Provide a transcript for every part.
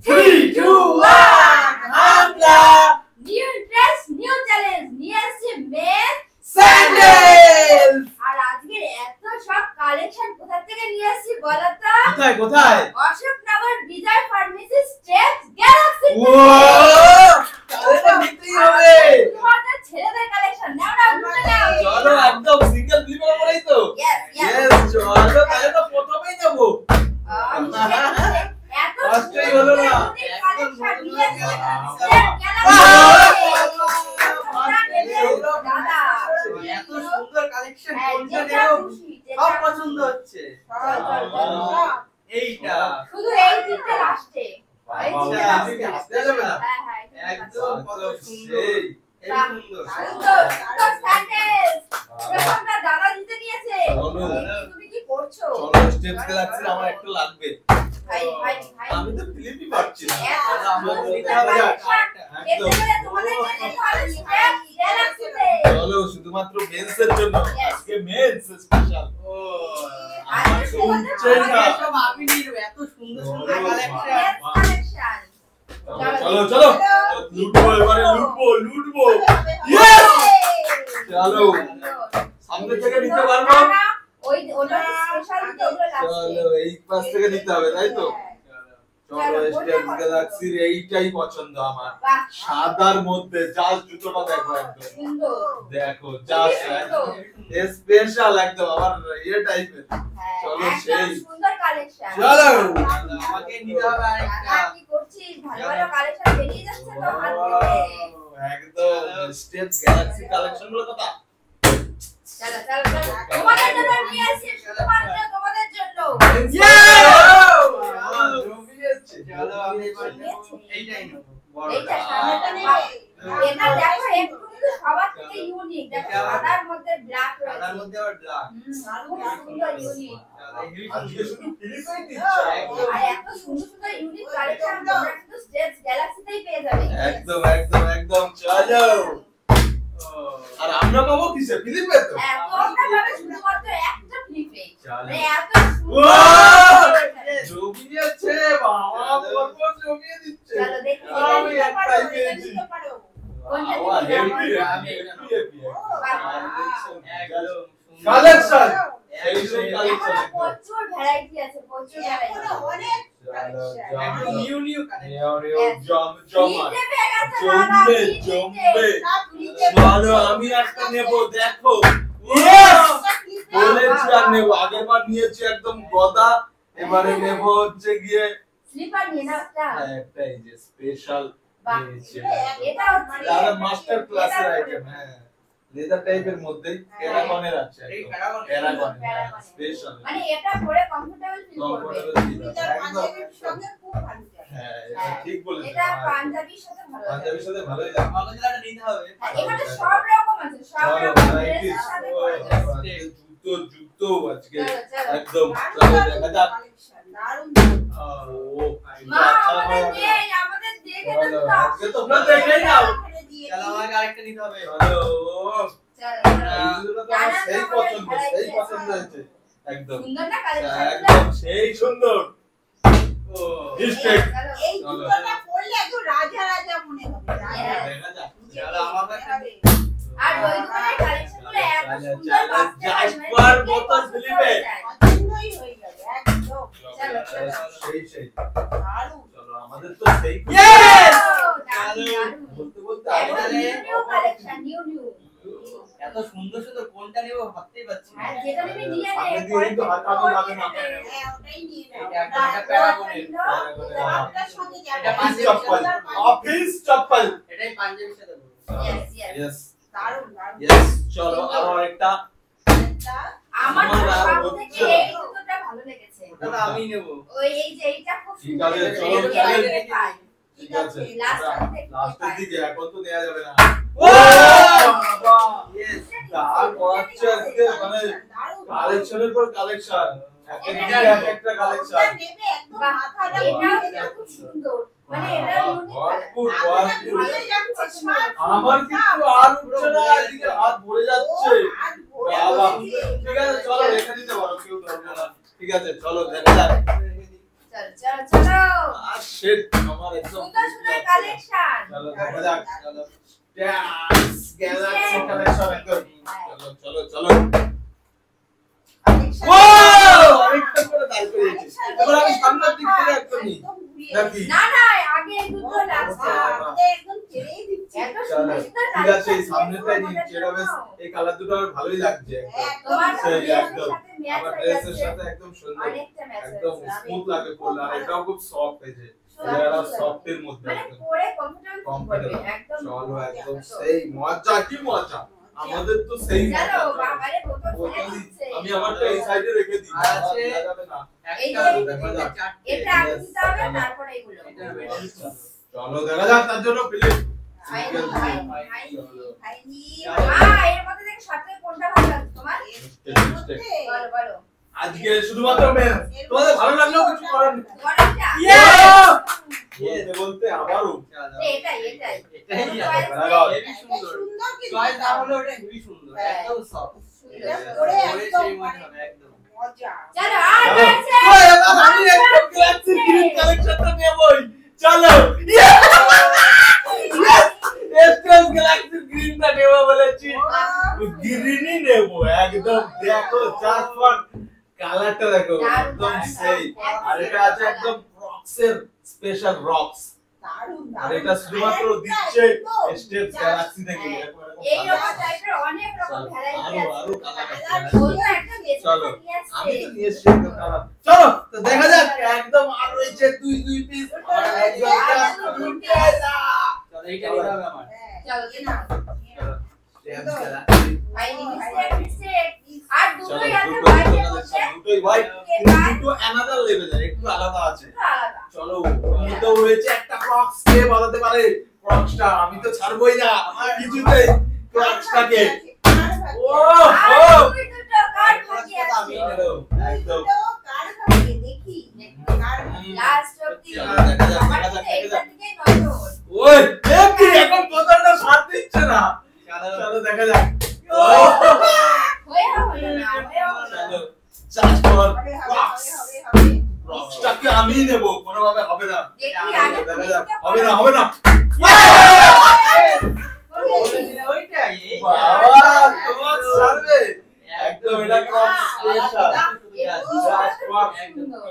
3, 2, 1 হামলা new dress new challenge নিয়ে আসছে মেন স্যান্ডেল আর আজকে এত সব কালেকশন কোথা থেকে নিয়ে আসছি বলো তো কোথায় কোথায় অশোকনগর বিজয় ফার্মেসি স্টেপস গ্যালাক্সি ও তাহলে তো নিতেই হবে তোমাদের ছেলেদের কালেকশন নাও নাও ঢুকে নাও চলো একদম সিঙ্গেল ফ্লিপার করাই তো ইয়েস চলো তাহলে তো প্রথমেই যাব এত কষ্টই হলো না কালেকশন নিয়ে আসছে দাদা এত সুন্দর কালেকশন কোনটা নেব সব পছন্দ হচ্ছে এইটা শুধু এই তিনটে লাস্টে আসতে যাবে না একদম কত সুন্দর এই সুন্দর সুন্দর স্যান্ডেল প্রথমটা দাদা দিতে নিয়েছে তুমি কি করছো চলো স্টেপস গ্যালাক্সি আমার একটা লাগবে ভাই ভাই ভাই আমি তো ফিলিপই পাচ্ছি না চলো শুধুমাত্র মেন্সের জন্য আজকে মেন্স স্পেশাল ও সব আমি নিব এত সুন্দর সুন্দর কালেকশন চলো চলো লুটবো এবারে লুটবো ইয়েস চলো সামনে থেকে নিতে পারবো ওই ওটা স্পেশাল দিতে ওগুলো চলো এই পাশ থেকে নিতে হবে তাই তো চলো স্টেপস গ্যালাক্সির এইটাই পছন্দ আমার সাদার মধ্যে জাস্ট জুতোটা দেখো একদম সুন্দর দেখো জাস্ট স্পেশাল একদম আমার ইয়ে টাইপের চলো সেই সুন্দর কালেকশন চলো আমাকে নিতে হবে আরেকটা কি করছিস ভালো ভালো কালেকশন বেরিয়ে যাচ্ছে তো হাত থেকে একদম স্টেপস গ্যালাক্সি কালেকশন গুলো কথা চলো চলো চলো তোমাদের জন্য নিয়ে আসি শুধুমাত্র তোমাদের জন্য চলো আমি এইটাই নেব এইটা সাদাটা নেবে এটা দেখো একটু কিন্তু সবার থেকে ইউনিক দেখো সাদার মধ্যে ব্ল্যাক রয়েছে তার মধ্যে আবার ব্ল্যাক সুন্দর ইউনিক আজকে শুধু ফিলিপাই আর এত সুন্দর সুন্দর ইউনিক কালেকশন তোমরা কিন্তু স্টেপস গ্যালাক্সিতেই পেয়ে যাবে একদম একদম একদম চলো আর আমরা পাবো কিসে ফিলিপে তো হ্যাঁ তোমরা পাবে শুধুমাত্র একটা ফ্লিপে মানে এত জমি আছে বাবা বলবো জমিয়ে দিচ্ছে চলো দেখি আমি একটাই পেয়েছি বাবা হেভি কালেকশন এই সেই কালেকশন প্রচুর ভ্যারাইটি আছে প্রচুর ভ্যারাইটি অনেক একদম নিউ নিউ চলো আমি একটা নেবো দেখো বলেছি আর নেবো আগেরবার নিয়েছি একদম গদা এবারে নেবো হচ্ছে গিয়ে স্লিপার নিয়ে নাও একটা এই যে স্পেশাল নিয়েছি এটা হচ্ছে দাদা মাস্টার ক্লাসের আইটেম হ্যাঁ লেদার টাইপের মধ্যেই প্যারাগনের আছে এই প্যারাগন স্পেশাল মানে এটা পরে কমফোর্টেবল ফিল করবে সঙ্গে খুব ভালো হ্যাঁ এটা ঠিক বলেছেন এটা পাঞ্জাবির সাথে ভালো লাগে পাঞ্জাবির সাথে ভালোই লাগে মগজলাটা নিতে হবে এখানে সব রকম আছে সব রকম ড্রেসের সাথে পরে যাবে। জুতো আজকে একদম চলো দেখা যাক ও মা আমাদের দেখে তো আজকে তোমরা দেখেই নাও চলো আমাকে আরেকটা নিতে হবে চলো চলো এইগুলো তো আমার সেই পছন্দ হয়েছে একদম সুন্দর না কালেকশন একদম সেই সুন্দর ও রিসপেক্ট এই জুতোটা পরলে একটু রাজা রাজা মনে হবে দেখা যাক চলো আমাকে আর ওই দোকানের কালেকশনগুলো এত সুন্দর চলো, বাচ্চা জাস্পার বোতল ফিলিপে। পছন্দই হয়ে যাবে একদম চলো, চলো। সেই দারুণ চলো আমাদের তো সেই বলতে বলতে নিউ কালেকশন নিউ এত সুন্দর সুন্দর কোনটা নেব ভাবতেই পারছি না আর যেটা তুমি নিয়ে নে আগে দিয়ে কিন্তু হাত পাতো লাগে না। হ্যাঁ ওটাই নিয়ে নাও এটা একটা প্যারাগনের আপনার সাথে যাবে এটা পাঞ্জাবি চপ্পল অফিস চপ্পল এটাই পাঞ্জাবির সাথে বলবো ইয়েস ইয়েস ইয়েস দারুণ দারুণ ইয়েস চলো আরো একটা আমার আমার আর সব হচ্ছে থেকে না। এই জুতোটা ভালো লেগেছে ওটা তো আমি নেব ওই এই যে এইটা খুব ঠিক সুন্দর আছে, চলো, এগুলো চলো। বাইরে পাই। ঠিক আছে লাস্টের লাস্টের দিকে এখন তো দেয়া যাবে না ও বাবা ইয়েস তার পড়াচ্ছে আজকে মানে দারুণ কালেকশনের পর কালেকশন একটা কালেকশন নেবে একদম মাথাটা এটাও কিন্তু খুব সুন্দর মানে এটা ইউনিক ভরপুর আপনার ভরপুর ভালো যাচ্ছে স্মার্ট আমার কিন্তু আর উঠছে না এদিকে হাত ভরে যাচ্ছে বাবা ঠিক আছে চলো রেখে দিতে পারো কেউ ধরবে না ঠিক আছে চলো দেখা যাক চলো চলো আর শেট আমার একদম সুন্দর সুন্দর কালেকশন চলো দেখা যাক চলো ট্যাক্স গ্যালাক্সি কালেকশন একদম চলো চলো ওয়াও আরেকটা করে দাঁড় করিয়েছি এবার আমি সামনের দিক থেকে একদম নিই নাকি না না আগে এই দুটো লাগছে একদম ছেড়েই দিচ্ছি। এত চলো সুন্দর ঠিক আছে এই সামনেটাই নিই যেটা বেশ এই কালার দুটো আমার ভালোই লাগছে তোমার সেই ড্রেসের একদম সাথে ম্যাচ আমার হয়ে ড্রেসের যাচ্ছে সাথে একদম সুন্দর অনেকটা ম্যাচ একদম হয়েছে স্মুথ লাগে পরলে আর এটাও খুব সফট হয়েছে সুন্দর, এরা সুন্দর। সফট এর মধ্যে মানে একদম পরে কমফোর্টেবল কমফোর্টেবল একদম চলো একদম সেই মজা কি মজা আমাদের তো সেই চলো মজা বাবারে বোতল ফেলে বোতলই- দিচ্ছে আমি আমারটা এই সাইডে রেখে দিই আর আছে দেওয়া যাবে না এই একটা যে- দুটো তিনটে চারটে এটা আগে দিতে হবে তারপরে এগুলো এটা বেশি চলো দেখা যাক তার জন্য প্লিজ খাইনি, খাইনি। খাইনি। এর মধ্যে থেকে সবথেকে কোনটা ভালো লাগছে তোমার বলো বলো আজকে শুধুমাত্র মেন তোমাদের ভালো লাগলেও কিছু করার নেই তোমার এটা বলতে বলতে আবারও এটাই এটাই হেভি সুন্দর সুন্দর কিন্তু চয়েস না হলে ওটা হেভি সুন্দর একদম সফট এটা পরে একদম সেই মনে হবে একদম মজা। চলো আর চলো। আছে ওই এবার আমি একটা গ্যালাক্সি গ্রিন কালেকশনটা নেবই চলো এসএস গ্যালাক্সি গ্রিনটা নেব বলেছি গ্রিনই নেব একদম দেখো জাস্ট ফর কালারটা দেখো একদম সেই আর এটা আছে একদম রক্সের স্পেশাল রক্স দারুণ, আর দারুণ। এটা শুধুমাত্র আরেকটা দিচ্ছে একদম স্টেপ just গ্যালাক্সি থেকে হ্যাঁ। এরকম এরকম এই রকম colour। টাইপের অনেক রকম চলো, ভ্যারাইটি আরো আছে আরো কালার আছে বলতো একটা বেশি চলো নিয়ে আসছে আমি তো নিয়ে এসেছি একদম কালার চলো তো দেখা যাক একদম আর রয়েছে দুই পিস আর একদম just দুই piece। চলো এইটা নিতে হবে আমার হ্যাঁ, চলো এই এই নাও। নাও Steps Galaxy। ভাই মিস্টেক আর চলো, দুটোই আছে দুটো হোয়াইটের মধ্যে দুটোই white, কিন্তু দুটো another level এর, একটু আলাদা আছে দুটো আলাদা চলো এটাও রয়েছে একটা ক্রক্স কে বাজাতে পারে ক্রক্সটা আমি তো ছাড়বই না কিছুতেই ক্রক্সটাকে ও আর ও দুটো কার্ড বাকি আছে একদম একদম দুটো কার খাবে দেখি কার লাস্ট অবধি চলো, দেখা যাক, আমার দেখা যাক, কিন্তু দেখা এইটার দিকেই নজর ওই দেখি এখন বোতলটা সাথ দিচ্ছে না চলো দেখা যাক ও হয়ে হলো না হয়ে হলো না। চলো চার্জ কর হবে ক্রক্স হবে হবে ক্রক্সটাকে আমি নেব কোনোভাবে হবে না দেখি দেখা আগে যাক হবে না হবে না ওইটাই এই বাবা ক্রক্স ছাড়বে একদম এটা ক্রক্স স্পেশাল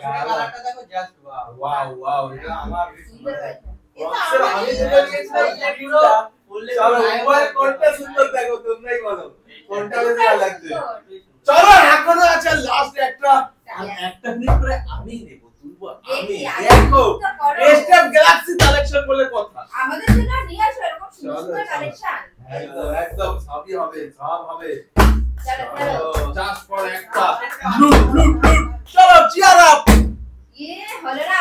কালারটা দেখো জাস্ট ওয়াও ওয়াও ওয়াও এটা আমার সুন্দর হয়েছে। ক্রক্সের আমি যেটা নিয়েছিলাম এটা চলো উভয় কোনটা সুন্দর দেখো তোমরাই বলো কোনটা বেশি ভালো লাগছে চলো এখনো আছে লাস্ট একটা আর একটা ক্লিক করে আমি নেব তুলবো আমি দেখি, আগে দেখো তো করো। এসএফ গ্যালাক্সি কালেকশন বলে কথা আমাদের জন্য নিয়ে আসো এরকম সুন্দর চলো, সুন্দর চলো। কালেকশন একদম একদম সবই হবে সব হবে চলো চলো জাস্ট ফর একটা লুট লুট লুট চলো চিয়ার আপ ইয়ে হলো না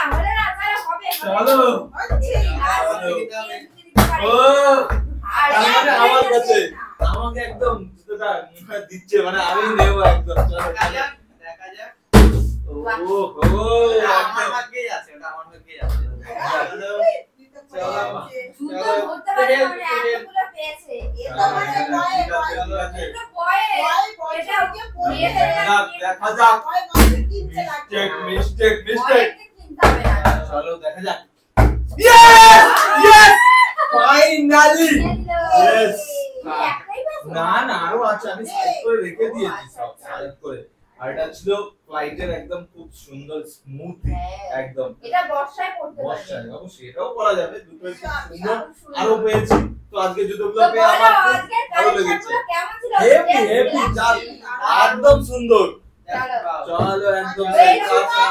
তাহলে হবে চলো হচ্ছে ও আর তাহলে আমার কাছে আমাকে একদম জুতোটা মুখে দিচ্ছে মানে আমি নেব একদম চলো দেখা যাক দেখা যাক ও হো ওটা আমার ভাগ্যেই আছে ওটা আমার ভাগ্যেই আছে জুতো ধরতে পারে মানে এতগুলো পেয়েছে এটা মানে নয় কিন্তু পয়ে এটা পরিয়ে দেখা যাক নয় মাসে কিনতে লাগবে মিস্টেক কিনতে হবে না চলো দেখা যাক ইয়েস ইয়েস ফাইনালি Yes. একটাই পেয়েছে না না আরো আছে আমি সাইড করে রেখে দিয়েছি সব সাইড করে আর এটা ছিল ফ্লাইটের একদম খুব সুন্দর স্মুথ একদম এটা বর্ষায় পড়তে পারবে বর্ষায় অবশ্যই এটাও করা যাবে দুটোই খুব সুন্দর সুন্দর। আরো পেয়েছি তো আজকে জুতোগুলো তো পেয়ে বলো আমার খুব আজকের ভালো লেগেছে কালেকশনগুলো কেমন ছিল হেভি হেভি একদম সুন্দর চলো চলো একদম এই সেই কথা।